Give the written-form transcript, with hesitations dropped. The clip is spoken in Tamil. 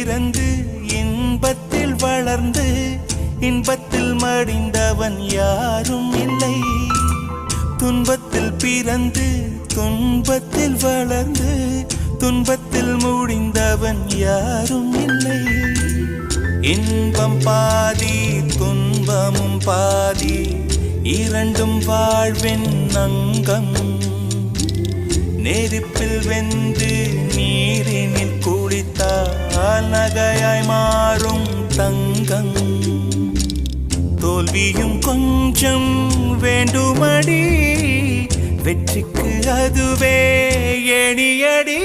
பிறந்து இன்பத்தில் வளர்ந்து இன்பத்தில் மடிந்தவன் யாரும் இல்லை. துன்பத்தில் பிறந்து துன்பத்தில் வளர்ந்து துன்பத்தில் முடிந்தவன் யாரும் இல்லை. இன்பம் பாதி துன்பமும் பாதி இரண்டும் வாழ்வின் அங்கம். நெருப்பில் வெந்து நீரினில் குளித்தால் நகையாய் மாறும் தங்கம். தோல்வியும் கொஞ்சம் வேண்டுமடி, வெற்றிக்கு அதுவே எணியடி.